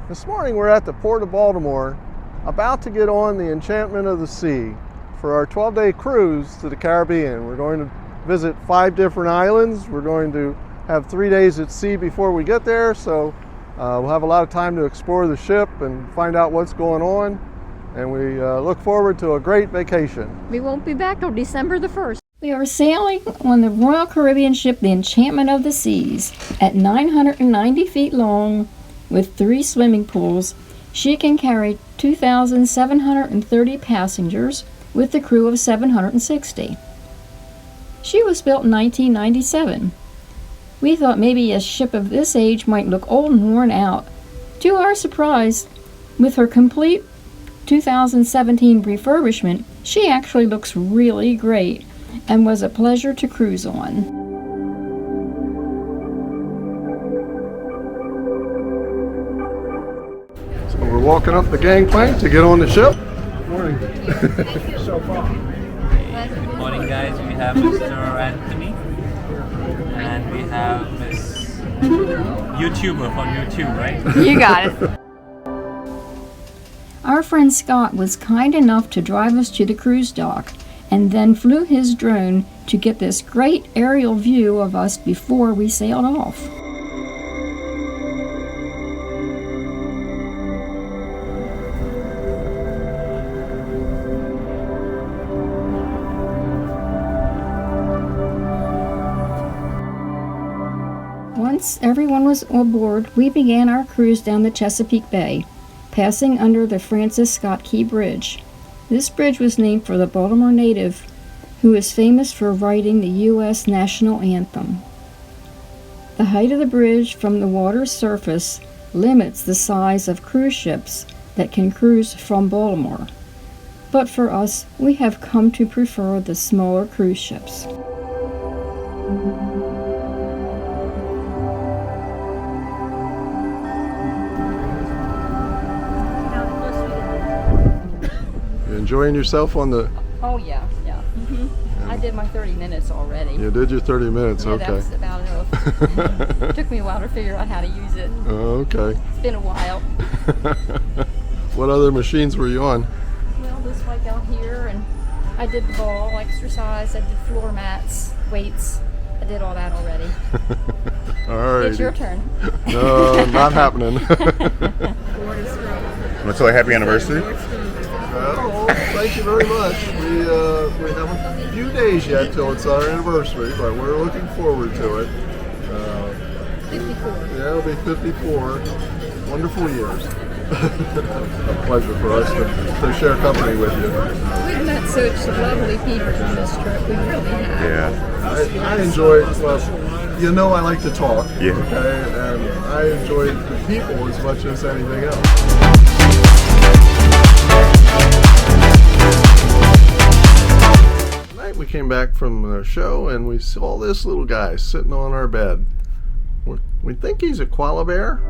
This morning we're at the Port of Baltimore, about to get on the Enchantment of the Sea for our 12-day cruise to the Caribbean. We're going to visit 5 different islands. We're going to have 3 days at sea before we get there, so we'll have a lot of time to explore the ship and find out what's going on, and we look forward to a great vacation. We won't be back till December the 1st. We are sailing on the Royal Caribbean ship, the Enchantment of the Seas. At 990 feet long, with 3 swimming pools, she can carry 2,730 passengers with a crew of 760. She was built in 1997. We thought maybe a ship of this age might look old and worn out. To our surprise, with her complete 2017 refurbishment, she actually looks really great and was a pleasure to cruise on. So we're walking up the gangplank to get on the ship. Good morning. So far. Good morning, guys. We have Mr. Anthony, and we have Miss YouTuber from YouTube, right? You got it. Our friend Scott was kind enough to drive us to the cruise dock and then flew his drone to get this great aerial view of us before we sailed off. Once everyone was aboard, we began our cruise down the Chesapeake Bay, passing under the Francis Scott Key Bridge. This bridge was named for the Baltimore native who is famous for writing the U.S. national anthem. The height of the bridge from the water's surface limits the size of cruise ships that can cruise from Baltimore. But for us, we have come to prefer the smaller cruise ships. Enjoying yourself on the... Oh, yeah. I did my 30 minutes already. You did your 30 minutes, Yeah, okay. that was about enough. Took me a while to figure out how to use it. Okay. It's been a while. What other machines were you on? Well, this like out here, and I did the ball exercise, I did floor mats, weights. I did all that already. All right. It's your turn. No, not happening. What's a happy anniversary? Well, thank you very much. We have a few days yet till it's our anniversary, but we're looking forward to it. 54. Yeah, it'll be 54 wonderful years. A pleasure for us to share company with you. We've met such lovely people on this trip. We really have. Yeah. I enjoy, well, you know I like to talk. Yeah. Okay, and I enjoy the people as much as anything else. We came back from the show and we saw this little guy sitting on our bed. We think he's a koala bear.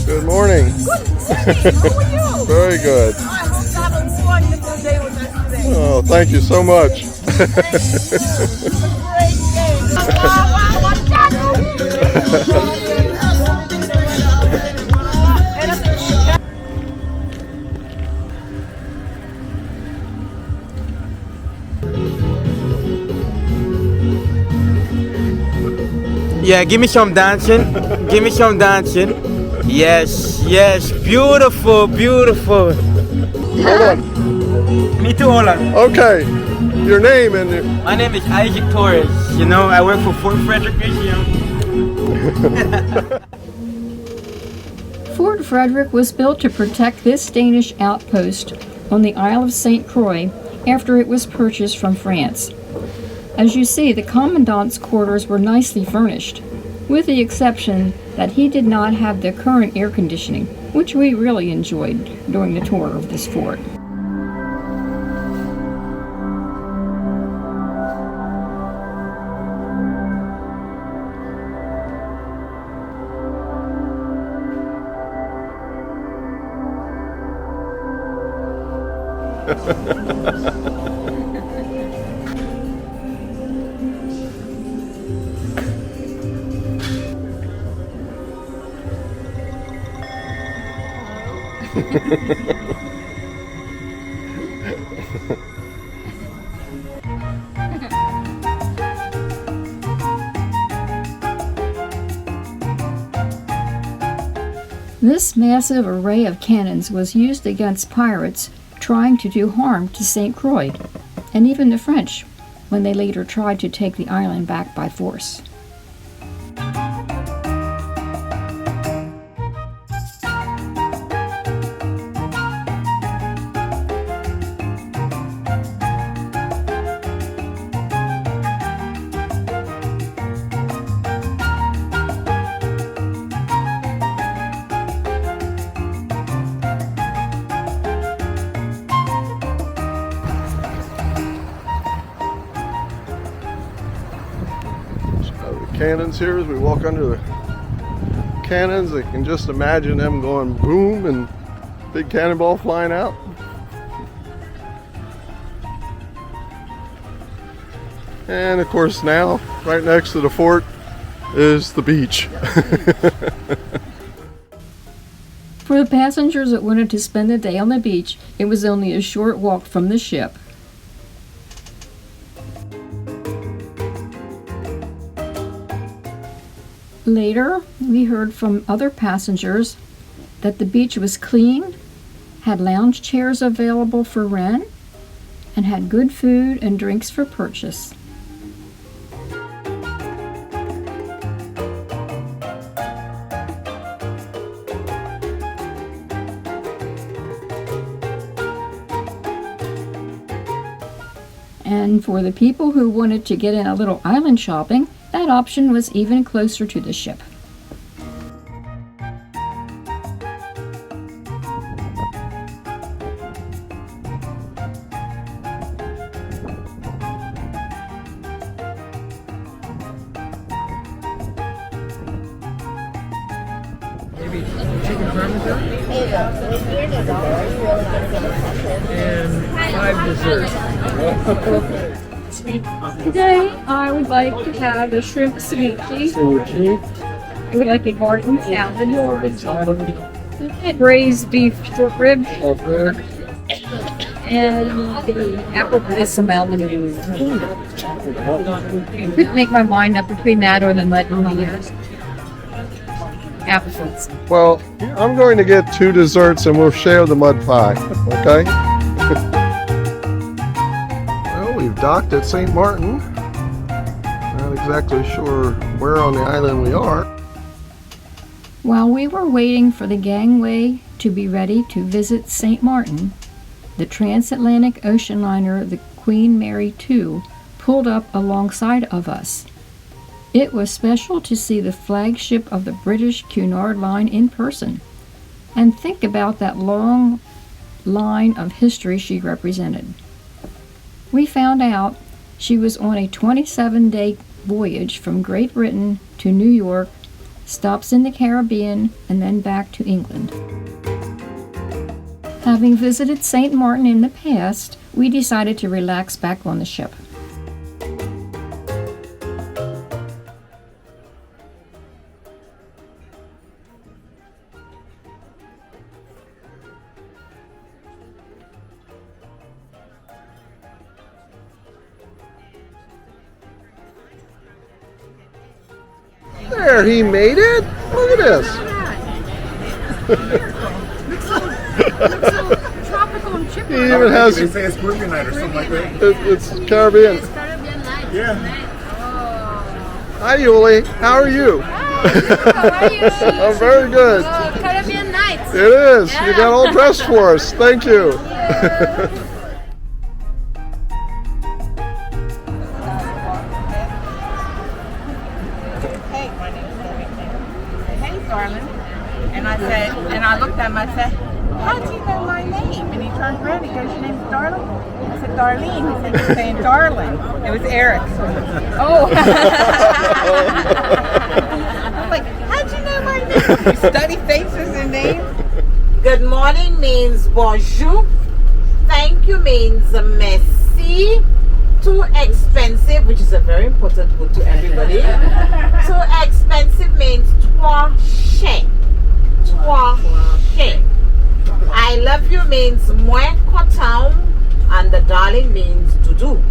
Good morning. Good morning. How are you? Very good. I hope to have a wonderful day with us today. Oh, thank you so much. Have a great day. Wow, what's that? Yeah, give me some dancing. Give me some dancing. Yes, yes, beautiful, beautiful. Hold on. Me too, hold on. Okay, your name and your... My name is Isaac Torres. You know, I work for Fort Frederick Museum. Fort Frederick was built to protect this Danish outpost on the Isle of St. Croix after it was purchased from France. As you see, the commandant's quarters were nicely furnished, with the exception that he did not have the current air conditioning, which we really enjoyed during the tour of this fort. This massive array of cannons was used against pirates trying to do harm to St. Croix, and even the French, when they later tried to take the island back by force. Cannons here as we walk under the cannons. I can just imagine them going boom and big cannonball flying out. And of course now, right next to the fort is the beach. For the passengers that wanted to spend the day on the beach, it was only a short walk from the ship. Later, we heard from other passengers that the beach was clean, had lounge chairs available for rent, and had good food and drinks for purchase. And for the people who wanted to get in a little island shopping, that option was even closer to the ship. Maybe chicken parmesan and 5 desserts. Today, I would like to have a shrimp ceviche. I would like a garden salad, braised beef short rib, and the apple balsamic. Couldn't make my mind up between that or the mud apple fruits. Well, I'm going to get 2 desserts and we'll share the mud pie, okay? Well, we've docked at St. Martin. Not exactly sure where on the island we are. While we were waiting for the gangway to be ready to visit St. Martin, the transatlantic ocean liner, the Queen Mary II, pulled up alongside of us. It was special to see the flagship of the British Cunard Line in person, and think about that long line of history she represented. We found out she was on a 27-day voyage from Great Britain to New York, stops in the Caribbean, and then back to England. Having visited St. Martin in the past, we decided to relax back on the ship. There, he made it. Look at this. Tropical and chipper. He even has. They say it's Caribbean night or something like that. It's Caribbean. Caribbean night. Yeah. Hi, Yuli. How are you? How are you? I'm very good. Oh, Caribbean night. It is. You got all dressed for us. Thank you. Hey, darling. And I said, and I looked at him, I said, how do you know my name? And he turned around, he goes, your name's Darling? I said, Darlene. He said, you're saying darling. It was Eric. Oh. I'm like, how'd you know my name? You study faces and names? Good morning means bonjour. Thank thank you means merci. Too expensive, which is a very important word to everybody. Too expensive means trois cher. Trois cher. I love you means moi content, and the darling means doudou.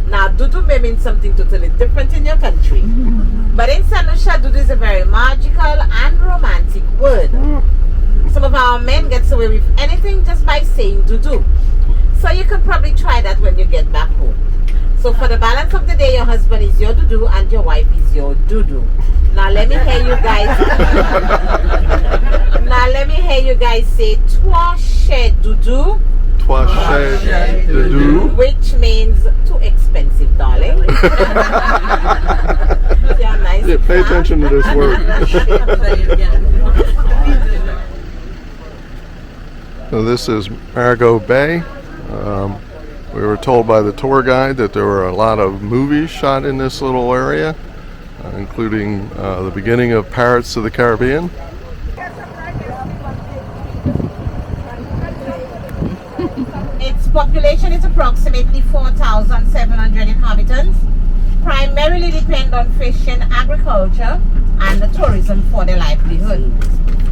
Now, doudou may mean something totally different in your country, but in St. Lucia, doudou is a very magical and romantic word. Some of our men get away with anything just by saying doudou. So you can probably try that when you get back home. So for the balance of the day, your husband is your doudou and your wife is your doudou. Now let me hear you guys. Now let me hear you guys say trois cher doudou. Trois cher doudou. Which means too expensive, darling. Yeah, nice. Yeah, pay attention to this word. So this is Marigot Bay. We were told by the tour guide that there were a lot of movies shot in this little area, including the beginning of Pirates of the Caribbean. Its population is approximately 4,700 inhabitants, primarily depend on fishing, agriculture, and the tourism for their livelihood.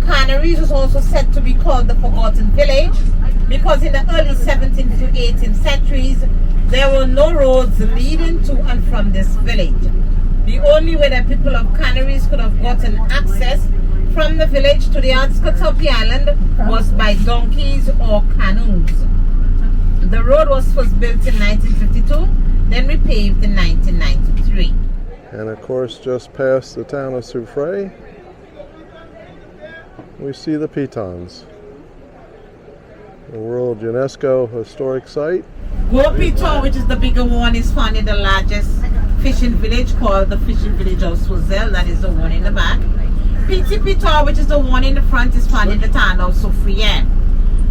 Canaries is also said to be called the Forgotten Village because in the early 17th to 18th centuries, there were no roads leading to and from this village. The only way that people of Canaries could have gotten access from the village to the outskirts of the island was by donkeys or canoes. The road was first built in 1952, then repaved in 1993. And of course, just past the town of Soufrière, we see the Pitons, the World UNESCO Historic Site. Gopito, which is the bigger one, is found in the largest fishing village called the fishing village of Swazel, that is the one in the back. Petit Piton, which is the one in the front, is found in the town of Soufrière.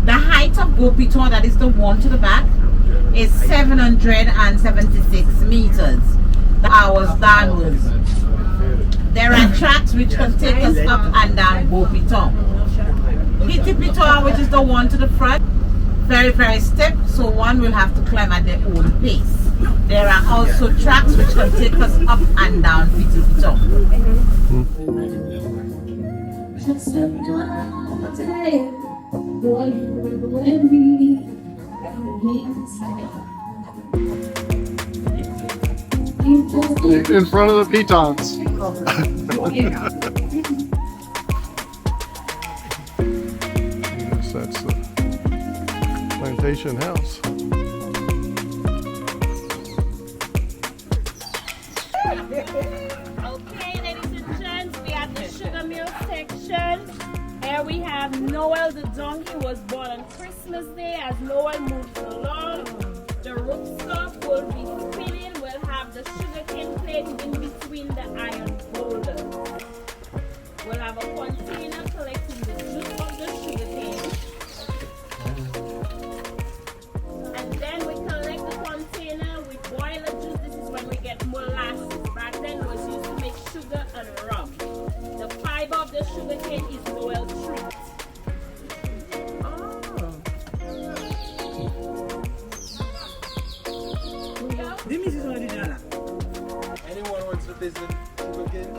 The height of Gopito, that is the one to the back, is 776 meters. The hours downwards. There are tracks which can take us up and down Gopito. Petit Piton, which is the one to the front, very, very steep, so one will have to climb at their own pace. There are also tracks which can take us up and down Petit Piton. In front of the Pitons. Yes, that's the plantation house. Okay, ladies and gents, we have the sugar mill section. Here we have Noel the donkey was born on Christmas Day. As Noel moves along, the rootstock will be spinning. We'll have the sugarcane plate in between the iron boulders. We'll have a container collecting the juice of the sugarcane. And then we collect the container, we boil the juice. This is when we get molasses. Back then it was used to make sugar and rum. The fiber of the sugarcane is Noel treat. Anyone wants to visit again?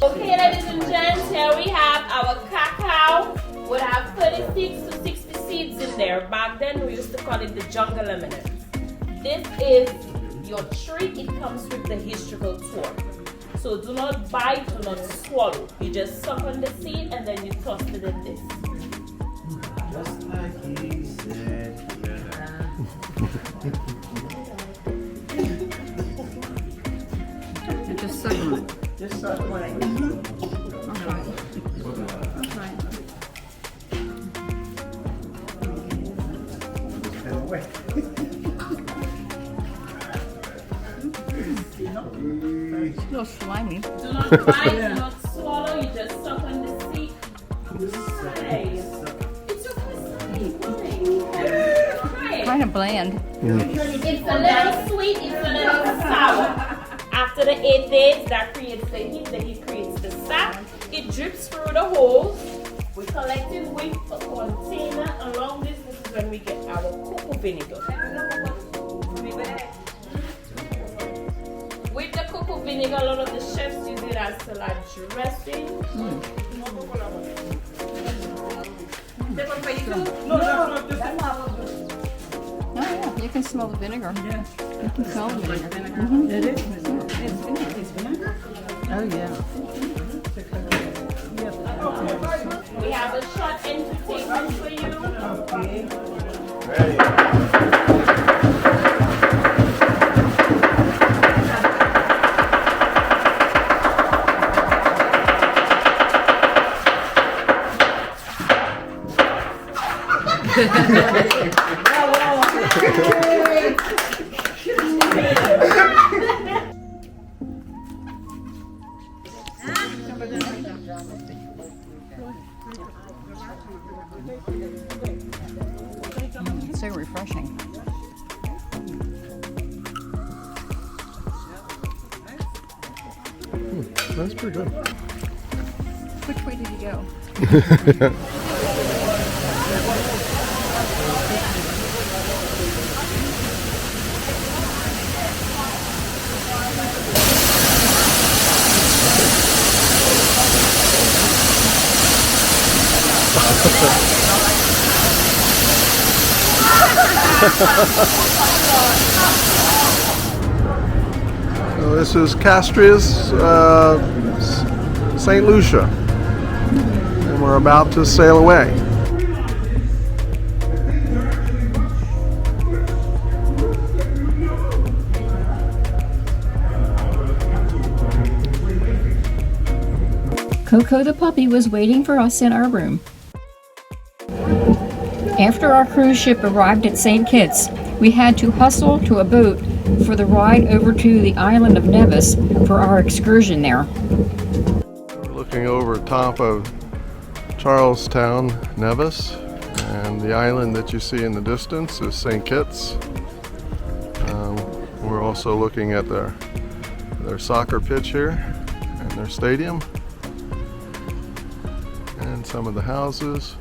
Okay, ladies and gents, here we have our cacao. We'll have 36 to 60 seeds in there. Back then, we used to call it the jungle eminence. This is your treat. It comes with the historical tour. So do not bite, do not swallow. You just suck on the seed and then you toss it in this. Just like he said. Just suck on it. Just suck on it. It's a little slimy. Do not bite, do not swallow. You just suck on the seed. Nice. It's okay. Try it. Kind of bland. It's a little sweet, it's a little sour. After the 8 days, that creates the heat creates the sap. It drips through the holes. We collect it with a container. Along this is when we get our cocoa vinegar. With the cocoa vinegar, a lot of the chefs use it as salad dressing. Oh yeah, you can smell the vinegar. Yeah. You can smell the vinegar. It is. It's vinegar. Oh yeah. We have a short entertainment for you. It's so refreshing. That's pretty good. Which way did you go? So this is Castria's St. Lucia, and we're about to sail away. Coco the puppy was waiting for us in our room. After our cruise ship arrived at St. Kitts, we had to hustle to a boat for the ride over to the island of Nevis for our excursion there. We're looking over top of Charlestown, Nevis, and the island that you see in the distance is St. Kitts. We're also looking at their soccer pitch here and their stadium and some of the houses.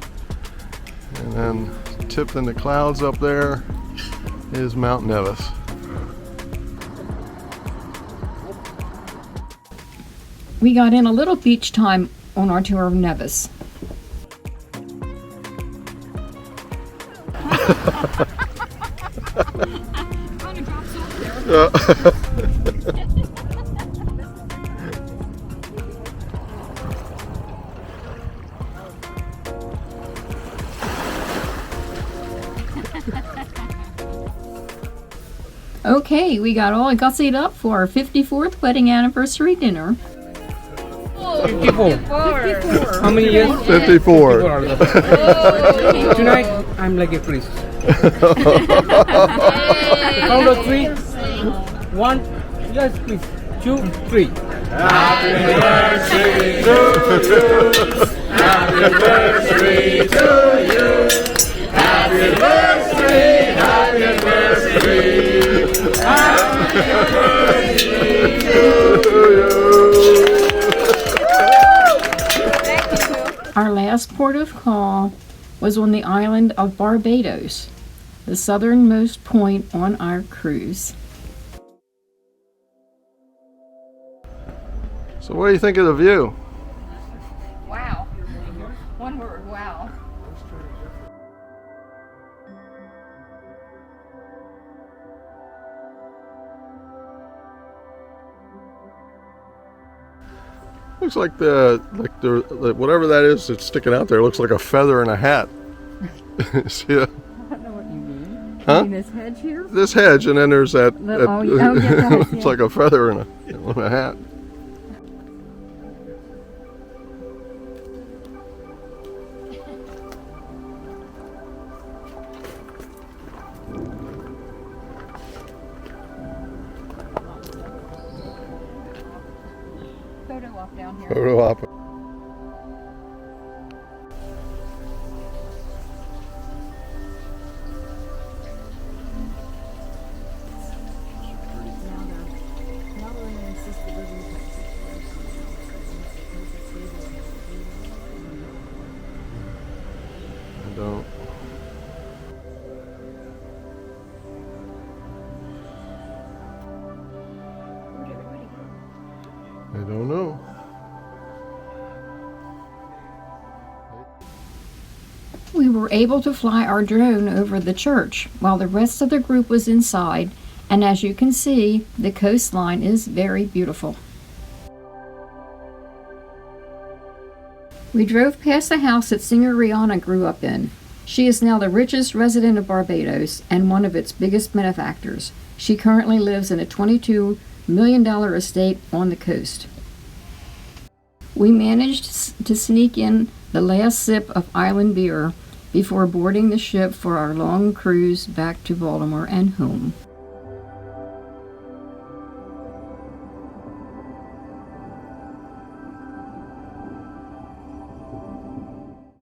And then tipped in the clouds up there is Mount Nevis. We got in a little beach time on our tour of Nevis. Okay, we got all gussied up for our 54th wedding anniversary dinner. 54. How many years? 54. Tonight, I'm like a priest. Count of 3. 1. Yes, please. 2, 3. Happy birthday to you. Happy birthday to you. Happy birthday, happy birthday. Happy birthday to you. Our last port of call was on the island of Barbados, the southernmost point on our cruise. So what do you think of the view? Wow. One word, wow. Looks like the whatever that is that's sticking out there looks like a feather in a hat. See that? I don't know what you mean. Huh? You mean this hedge here? This hedge, and then there's that. Yes, it's like a feather in a hat. Photo op down here. Photo op. Now they're in I don't know. We were able to fly our drone over the church while the rest of the group was inside, and as you can see, the coastline is very beautiful. We drove past the house that singer Rihanna grew up in. She is now the richest resident of Barbados and one of its biggest benefactors. She currently lives in a $22 million estate on the coast. We managed to sneak in the last sip of island beer before boarding the ship for our long cruise back to Baltimore and home.